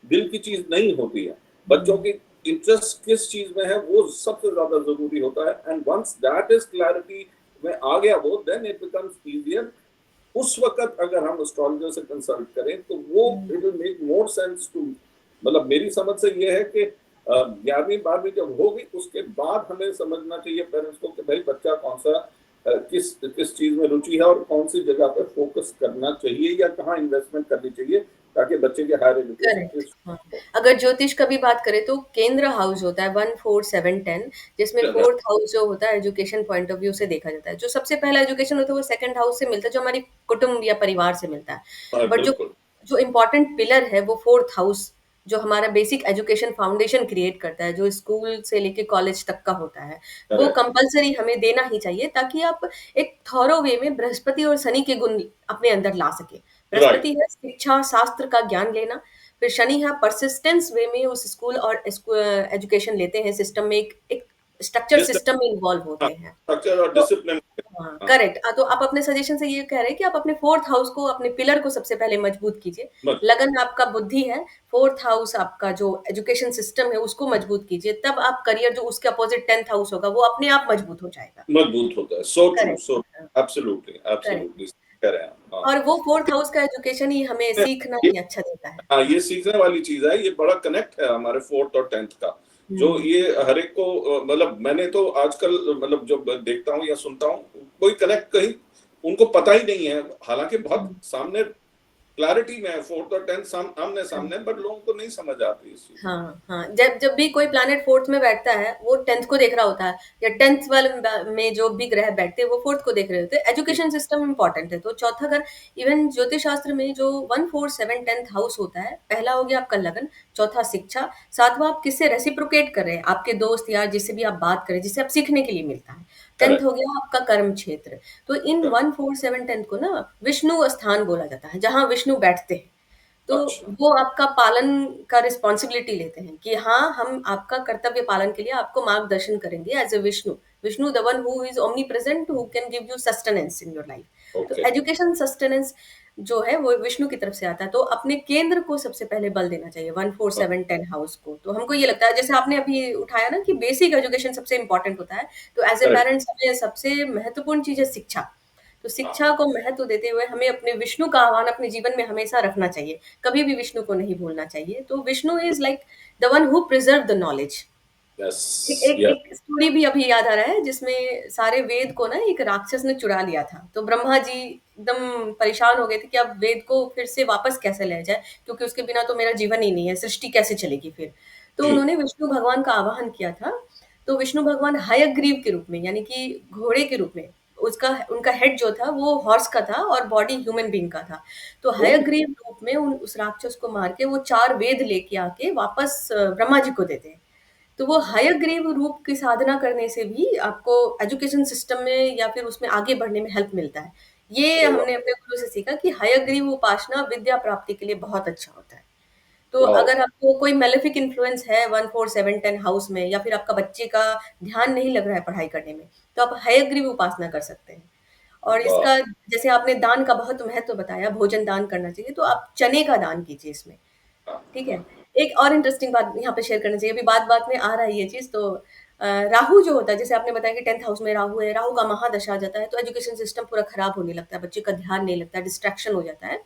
दिल की चीज नहीं होती है। बच्चों हुँ, की इंटरेस्ट किस चीज में है वो सबसे ज्यादा जरूरी होता है, and once that is clarity में आ गया वो, देन इट बिकम्स इजियर। उस वक्त अगर हम एस्ट्रोलॉजर से कंसल्ट करें तो वो hmm, it will make more sense to, मतलब मेरी समझ से ये है कि 11वीं 12वीं जब होगी उसके बाद हमें समझना चाहिए पेरेंट्स को कि भाई बच्चा कौन सा किस किस चीज में रुचि है और कौन सी जगह पे फोकस करना चाहिए या कहाँ इन्वेस्टमेंट करनी चाहिए ताकि बच्चे के हायर एजुकेशन करेक्ट। की हाँ, हो। अगर ज्योतिष का भी बात करें तो केंद्र हाउस होता है 1, 4, 7, 10 जिसमें 4th हाउस जो होता है एजुकेशन पॉइंट ऑफ व्यू से देखा जाता है। जो सबसे पहला एजुकेशन होता है वो 2nd हाउस से मिलता है जो हमारी कुटुंब या परिवार से मिलता है। बट जो बिल्कुल। जो इम्पोर्टेंट पिलर है वो 4th हाउस जो हमारा बेसिक एजुकेशन फाउंडेशन क्रिएट करता है, जो स्कूल से लेके कॉलेज तक का होता है, वो करेक्ट। कंपल्सरी हमें देना ही चाहिए ताकि आप एक थॉरो वे में बृहस्पति और शनि के गुण अपने अंदर ला सकें। राइट। बृहस्पति है शिक्षा, शास्त्र का ज्ञान लेना, फिर शनि है परसिस्टेंस वे में उस स्कूल और एजुकेशन लेते हैं, सिस्टम में एक स्ट्रक्चर सिस्टम में इन्वॉल्व होते हैं। स्ट्रक्चर और तो डिसिप्लिन। हाँ, हाँ। करेक्ट। तो आप अपने सजेशन से ये कह रहे हैं कि आप अपने 4th हाउस को, अपने पिलर को सबसे पहले मजबूत कीजिए। मत लगन आपका बुद्धि है, 4th हाउस आपका जो एजुकेशन सिस्टम है उसको मजबूत कीजिए, तब आप करियर जो उसके अपोज़िट 10th हाउस होगा वो अपने आप मजबूत हो जाएगा। मजबूत होता है। सो ट्रू, करेक्ट, सो हाँ, एब्सोल्युटली, करेक्ट। एब्सोल्युटली कह रहे हैं आप। हाँ। और वो 4th हाउस का एजुकेशन ही हमें सीखना ये ही अच्छा देता है। हाँ, ये सीखने वाली चीज है, ये बड़ा कनेक्ट है हमारे 4th और 10th का, जो हुँ, ये हर एक को मतलब मैंने तो आजकल मतलब जब देखता हूँ या सुनता हूँ, कोई कनेक्ट कहीं उनको पता ही नहीं है, हालांकि बहुत हुँ, सामने क्लैरिटी में है 4th और 10th आमने करेक्ट। सामने, बट लोगों को नहीं समझ आती इस चीज। हाँ, हाँ। जब जब भी कोई प्लैनेट 4th में बैठता है, वो 10th को देख रहा होता है या 10th वाले में जो भी ग्रह बैठते हैं, वो 4th को देख रहे होते हैं। एजुकेशन सिस्टम इम्पोर्टेंट है, तो चौथा घर इवन ज्योतिष शास्त्र में जो 1, 4, 7, 10th हाउस होता है, पहला हो गया आपका लगन, चौथा शिक्षा, सातवां आप किससे रेसिप्रोकेट कर रहे हैं, आपके दोस्त यार जिससे भी आप बात करें, जिससे आप सीखने के लिए मिलता है। 10th correct. हो गया आपका कर्म क्षेत्र। तो इन 1, 4, 7, 10th को ना विष्णु स्थान बोला जाता है, जहाँ विष्णु बैठते हैं। तो अच्छा। वो आपका पालन का रिस्पॉन्सिबिलिटी लेते हैं कि हाँ, हम आपका कर्तव्य पालन के लिए आपको मार्गदर्शन करेंगे as a Vishnu. Vishnu the one who is omnipresent who can give you sustenance in your life. तो ओके। एजुकेशन सस्टेनेंस जो है वो विष्णु की तरफ से आता है। तो अपने केंद्र को सबसे पहले बल देना चाहिए 1, 4, 7, 10 हाउस को। तो हमको ये लगता है जैसे आपने अभी उठाया ना कि बेसिक एजुकेशन सबसे इम्पोर्टेंट होता है। तो एज़ अ करेक्ट। पेरेंट्स हमें सबसे महत्वपूर्ण चीज़ है शिक्षा। तो शिक्षा हाँ। को महत्व देते हुए हमें अपने विष्णु का आह्वान अपने जीवन में हमेशा रखना चाहिए। कभी भी विष्णु को नहीं भूलना चाहिए। तो Vishnu is like the one who preserve the knowledge. Yes, एक एक यस। एक स्टोरी भी अभी याद आ रहा है जिसमें सारे वेद को ना एक राक्षस ने चुरा लिया था। तो ब्रह्मा जी एकदम परेशान हो गए थे कि अब वेद को फिर से वापस कैसे लाया जाए, क्योंकि उसके बिना तो मेरा जीवन ही नहीं है, सृष्टि कैसे चलेगी फिर? तो जी। उन्होंने विष्णु भगवान का आवाहन किया था। तो विष्णु भगवान हयग्रीव के रूप में, यानी कि घोड़े के रूप में, उसका उनका हेड जो था वो हॉर्स का था और बॉडी ह्यूमन बीइंग का था। तो ओके। हयग्रीव रूप में उन उस राक्षस को मार के वो 4 वेद लेके आके वापस ब्रह्मा जी को देते हैं। तो वो हयग्रीव रूप की साधना करने से भी आपको एजुकेशन सिस्टम में या फिर उसमें आगे बढ़ने में हेल्प मिलता है। ये अरे वाह! हमने अपने गुरु से सीखा कि हयग्रीव उपासना विद्या प्राप्ति के लिए बहुत अच्छा होता है। तो वाओ! अगर आपको कोई मेलेफिक इन्फ्लुएंस है 1, 4, 7, 10 हाउस में, या फिर आपका बच्चे का ध्यान नहीं लग रहा है पढ़ाई करने में, तो आप हयग्रीव उपासना कर सकते हैं। और वाह! इसका, जैसे आपने दान का बहुत महत्व बताया, भोजन दान करना चाहिए, तो आप चने का दान कीजिए इसमें। हाँ, ठीक है। हाँ। एक और इंटरेस्टिंग बात यहाँ पे शेयर करना चाहिए, अभी बात-बात में आ रहा है ये चीज़, तो राहु जो होता है, जैसे आपने बताया कि 10th हाउस में राहु है, राहु का महादशा आ जाता है, तो एजुकेशन सिस्टम पूरा खराब होने लगता है, बच्चे का ध्यान नहीं लगता है, डिस्ट्रैक्शन हो जाता है।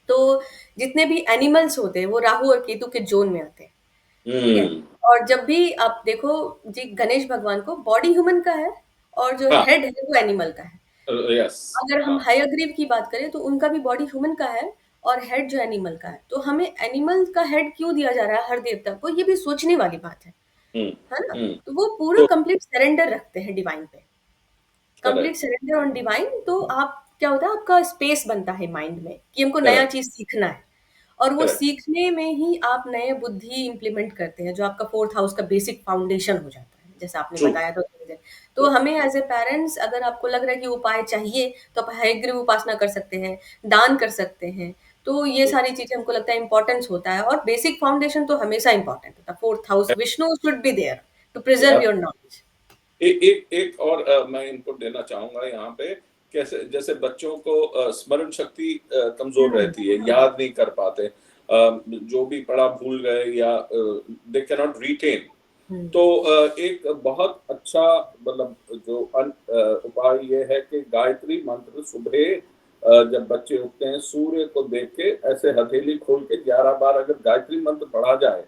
तो जितने भी एनिमल्स होते हैं, वो राहु और केतु के ज़ोन में आते हैं, ठीक है? हुँ। और जब भी आप देखो जी, गणेश भगवान को बॉडी ह्यूमन का है और जो हाँ, हेड है वो एनिमल का है। यस। अगर हम हाँ। हयग्रीव की बात करें तो उनका भी बॉडी ह्यूमन का है और हेड जो एनिमल का है। तो हमें एनिमल का हेड क्यों दिया जा रहा है हर देवता को, ये भी सोचने वाली बात हुँ, है ना? हुँ। तो वो पूरा तो कंप्लीट सरेंडर रखते हैं डिवाइन पे। Complete correct, surrender on divine, तो आप क्या होता है, आपका स्पेस बनता है माइंड में कि हमको नया करेक्ट, चीज़ सीखना है। और वो करेक्ट, सीखने में ही आप नए बुद्धि इम्प्लीमेंट करते हैं, जो आपका 4th हाउस का बेसिक फाउंडेशन हो जाता है, जैसा आपने ट्रू, बताया था थोड़ी देर। तो ट्रू। हमें एज़ अ पेरेंट्स, अगर आपको लग रहा है कि उपाय चाहिए, तो आप हयग्रीव उपासना कर सकते हैं, दान कर सकते हैं। तो ये सारी चीज़ें हमको लगता है इम्पोर्टेंस होता है, और बेसिक फाउंडेशन तो हमेशा इम्पोर्टेंट होता है। 4th house Vishnu should be there to preserve your knowledge. एक एक और मैं इनपुट देना चाहूँगा यहाँ पे। कैसे जैसे बच्चों को स्मरण शक्ति हुँ, कमज़ोर रहती है, हुँ, याद नहीं कर पाते। जो भी पढ़ा भूल गए या दे कैन नॉट रिटेन। हुँ, तो एक बहुत अच्छा मतलब जो उपाय ये है कि गायत्री मंत्र सुबह जब बच्चे उठते हैं सूर्य को देख के ऐसे हथेली खोल के 11 बार अगर गायत्री मंत्र पढ़ा जाए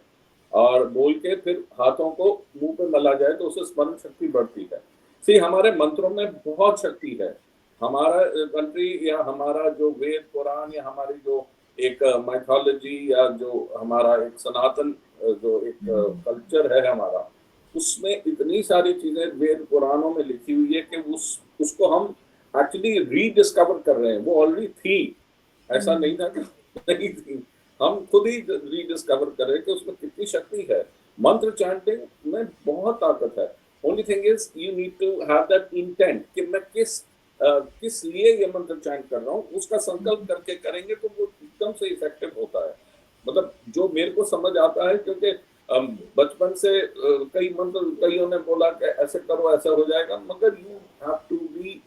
और बोल के फिर हाथों को मुंह पे मला जाए तो उससे स्मरण शक्ति बढ़ती है। सी हमारे मंत्रों में बहुत शक्ति है। हमारा कंट्री या हमारा जो वेद पुराण या हमारी जो एक माइथोलॉजी या जो हमारा एक सनातन जो एक हुँ, कल्चर है हमारा, उसमें इतनी सारी चीजें वेद पुराणों में लिखी हुई है कि उसको हम एक्चुअली रीडिस्कवर कर रहे हैं। वो ऑलरेडी थी, ऐसा नहीं हुँ, था कि नहीं थी। हम खुद ही रीडिस्कवर कर रहे हैं कि उसमें कितनी शक्ति है। मंत्र चैंटिंग में बहुत ताकत है। Only thing is you need to have that intent कि मैं किस लिए ये मंत्र चैंट कर रहा हूँ, उसका संकल्प करके करेंगे तो वो एकदम से इफेक्टिव होता है। मतलब जो मेरे को समझ आता है, क्योंकि बचपन से कई मंत्र कईयों ने बोला कि ऐसे करो ऐसा हो जाएगा, मगर you have to be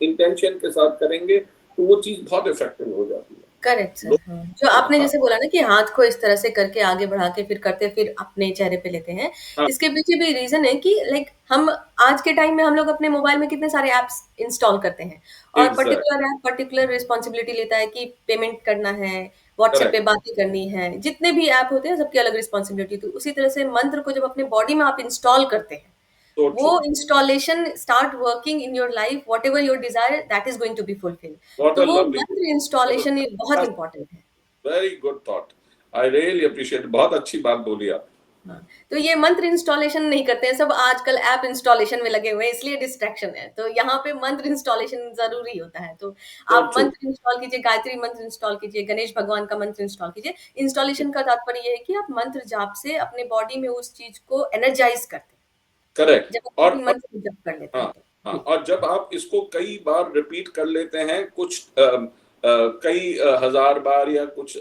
intention के साथ करेंगे तो वो चीज बहुत इफेक्टिव हो जाती है। करेक्ट सर, लोग हाँ। जो आपने हाँ, जैसे बोला ना कि हाथ को इस तरह से करके आगे बढ़ा के फिर करते, फिर अपने चेहरे पे लेते हैं। हाँ, इसके पीछे भी रीज़न है कि लाइक हम आज के टाइम में हम लोग अपने मोबाइल में कितने सारे ऐप्स इंस्टॉल करते हैं, और exact, particular app particular responsibility लेता है कि पेमेंट करना है, व्हाट्सएप पे करेक्ट, बातें करनी है। जितने भी ऐप होते हैं सबकी अलग रिस्पॉन्सिबिलिटी, तो उसी तरह से मंत्र को जब अपने बॉडी में आप इंस्टॉल करते हैं, सो वो true. Installation start working in your life, whatever your desire that is going to be fulfilled. What तो अ वो लवली, मंत्र इंस्टॉलेशन एक बहुत इम्पोर्टेंट है। Very good thought. I really appreciate, बहुत अच्छी बात बोली आप। हाँ, तो ये मंत्र इंस्टॉलेशन नहीं करते हैं, सब आजकल ऐप इंस्टॉलेशन में लगे हुए हैं, इसलिए डिस्ट्रैक्शन है। तो यहाँ पे मंत्र इंस्टॉलेशन ज़रूरी होता है। तो सो आप ट्रू। मंत्र इंस्टॉल कीजिए, गायत्री मंत्र इंस्टॉल कीजिए, गणेश भगवान का मंत्र इंस्टॉल कीजिए। इंस्टॉलेशन का तात्पर्य ये है कि आप मंत्र जाप से अपने बॉडी में उस चीज़ को एनर्जाइज़ करते हैं, करेक्ट। जब आप और कोई मंत्र जप कर लेते हैं हाँ, तो। हाँ, जी। और जब आप इसको कई बार रिपीट कर लेते हैं, कुछ कई हजार बार या कुछ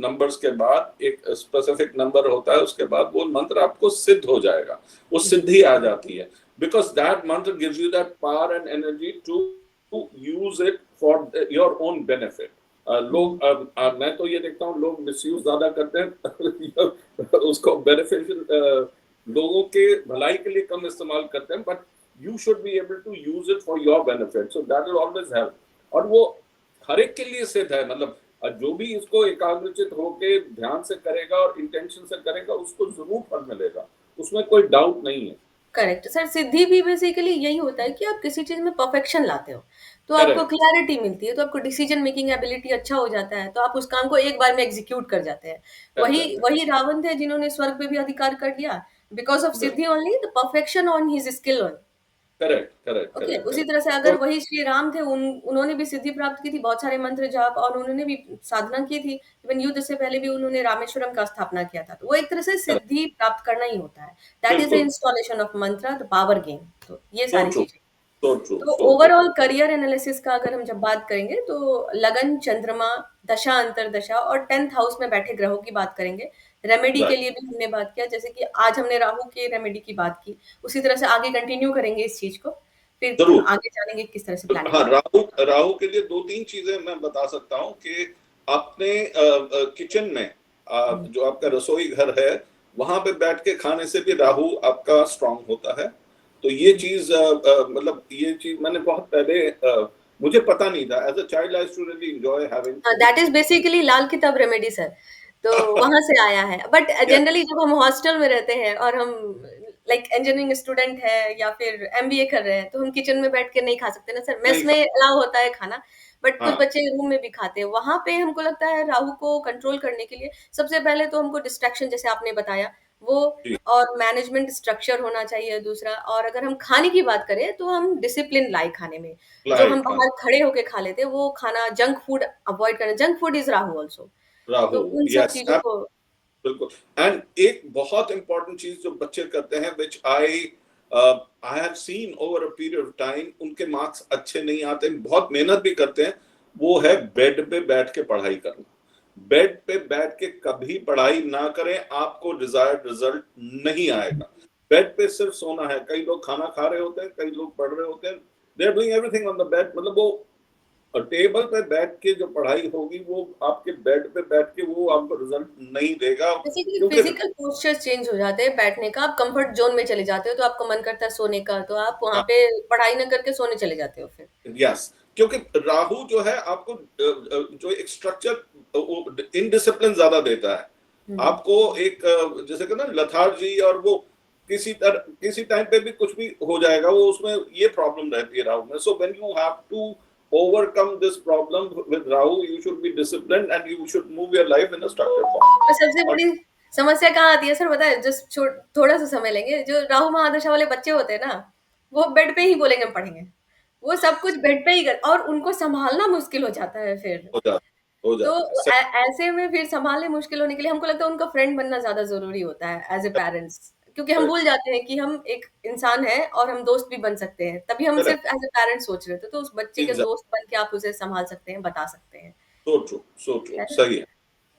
नंबर्स के बाद एक स्पेसिफिक नंबर होता है, उसके बाद वो मंत्र आपको सिद्ध हो जाएगा। वो जी। सिद्धि आ जाती है, because that mantra gives you that power and energy to use it for your own benefit. Hmm, लोग मैं तो ये देखता हूँ लोग मिसयूज ज्यादा करते हैं उसको बेनिफिशियल लोगों के भलाई के लिए कम इस्तेमाल करते हैं, but you should be able to use it for your benefit, so that will always help. और वो हर एक के लिए सिद्ध है। मतलब जो भी इसको एकाग्रचित होके ध्यान से करेगा और इंटेंशन से करेगा उसको जरूर फल मिलेगा। उसमें कोई डाउट नहीं है। करेक्ट सर, सिद्धि भी बेसिकली यही होता है कि आप किसी चीज में परफेक्शन लाते हो, तो आपको करेक्ट, क्लैरिटी मिलती है, तो आपको डिसीजन मेकिंग एबिलिटी अच्छा हो जाता है, तो आप उस काम को एक बार में एग्जीक्यूट कर जाते हैं। कर वही जाते हैं। वही रावण थे जिन्होंने स्वर्ग पे भी अधिकार कर लिया, बिकॉज ऑफ बिल्कुल, सिद्धि only, the perfection on his skill. Correct, correct, okay, correct, उसी करेक्ट। तरह से अगर तो वही श्री राम थे, उन्होंने भी सिद्धि प्राप्त की थी, बहुत सारे मंत्र जाप, और उन्होंने भी साधना की थी। इवन युद्ध से पहले भी उन्होंने रामेश्वरम का स्थापना किया था, तो वो एक तरह से करेक्ट, सिद्धि प्राप्त करना ही होता है। दैट इज द बिल्कुल, इंस्टॉलेशन ऑफ मंत्र, द पावर गेन, तो ये सो सारी ट्रू, चीजें। सो ट्रू, तो so true. Overall career analysis का अगर हम जब बात करेंगे, तो लगन, चंद्रमा, दशा अंतरदशा और 10th हाउस में बैठे ग्रहों की बात करेंगे। रेमेडी के राइट, लिए भी हमने बात किया, जैसे कि आज हमने राहु के रेमेडी की बात की, उसी तरह से आगे कंटिन्यू करेंगे इस चीज को, फिर जरूर। आगे जानेंगे किस तरह से प्लानिंग हाँ, करनी राहु राहु के लिए दो तीन चीजें मैं बता सकता हूँ कि अपने किचन में है। हुँ। जो आपका रसोई घर है, वहां पे बैठ के खाने से भी राहु आपका स्ट्रांग होता है। तो ये चीज मतलब ये चीज मैंने बहुत पहले मुझे पता नहीं था। As a child I used to really enjoy having हाँ, food. That is basically Lal Kitab remedy sir, तो वहाँ से आया है। बट यस, जनरली जब हम हॉस्टल में रहते हैं और हम लाइक इंजीनियरिंग स्टूडेंट है या फिर एमबीए कर रहे हैं, तो हम किचन में बैठ के नहीं खा सकते ना सर, मेस नहीं में खा। अलाउ होता है खाना, बट कुछ हाँ बच्चे रूम में भी खाते हैं। वहाँ पे हमको लगता है राहु को कंट्रोल करने के लिए सबसे पहले तो हमको डिस्ट्रैक्शन, जैसे आपने बताया, वो, जी, और मैनेजमेंट स्ट्रक्चर होना चाहिए दूसरा। और अगर हम खाने की बात करें, तो हम डिसिप्लिन लाए खाने में। जो हम लाइट खाना बाहर खड़े होके खा लेते हैं, वो खाना, जंक फूड अवॉइड करना। Junk food is Rahu also. Rahu. तो उन सब यस, चीज़ों को। बिल्कुल। एंड एक बहुत इंपॉर्टेंट चीज जो बच्चे करते हैं, which I have seen over a period of time, उनके मार्क्स अच्छे नहीं आते, बहुत मेहनत भी करते हैं, वो है बेड पे बैठ के पढ़ाई करना। बेड पे बैठ के कभी पढ़ाई ना करें, आपको डिजायर्ड रिजल्ट नहीं आएगा। बेड पे सिर्फ सोना है। कई लोग खाना खा रहे होते हैं, कई लोग पढ़ रहे होते हैं, they are doing everything on the bed, मतलब वो और टेबल पे बैठ के जो पढ़ाई होगी, वो आपके बेड पे बैठ के वो आपको रिजल्ट नहीं देगा। बेसिकली क्योंकि फिजिकल पोस्चर्स चेंज हो जाते हैं बैठने का, आप कंफर्ट ज़ोन में चले जाते हो, तो आपको मन करता है सोने का, तो आप वहाँ पे पढ़ाई ना करके सोने चले जाते हो फिर। यस, क्योंकि राहु जो है आपको जो एक स्ट्रक्चर इनडिसिप्लिन ज्यादा देता है हुँ, हुँ। आपको। एक जैसे कि ना लथार्जी, और वो किसी टाइम पे भी कुछ भी हो जाएगा, वो उसमें ये प्रॉब्लम रहती है राहु में। So when you have to overcome this problem with Rahu, you should be disciplined and you should move your life in a structured और form. सबसे और बड़ी समस्या कहाँ आती है सर, पता है? जस्ट थोड़ा-सा समय लेंगे, जो राहु महादशा वाले बच्चे होते हैं ना, वो बेड पे ही बोलेंगे हम पढ़ेंगे। वो सब कुछ बेड पे ही कर, और उनको सँभालना मुश्किल हो जाता है फिर। हो जाता हो तो जाता है सही। ऐसे में फिर सँभालने मुश्किल होने के लिए हमको लगता है उनका फ्रेंड बनना ज़्यादा ज़रूरी होता है एज़ अ पेरेंट्स। क्योंकि हम भूल करेक्ट, जाते हैं कि हम एक इंसान हैं और हम दोस्त भी बन सकते हैं। तभी हम करेक्ट, सिर्फ़ एज़ अ पेरेंट्स सोच रहे थे, तो उस बच्चे के एग्जैक्ट, दोस्त बन के आप उसे सँभाल सकते हैं, बता सकते हैं। सो ट्रू, है ना? सही है।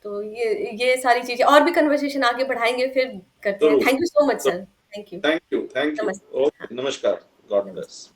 तो ये सारी चीज़ें और भी कन्वर्सेशन आगे बढ़ाएँगे, फिर करते हैं। जरूर, thank you so much sir. Thank you. Thank you, thank you. नमस्ते। हाँ, ओके, नमस्कार, गॉड नमस्ते। ब्लेस।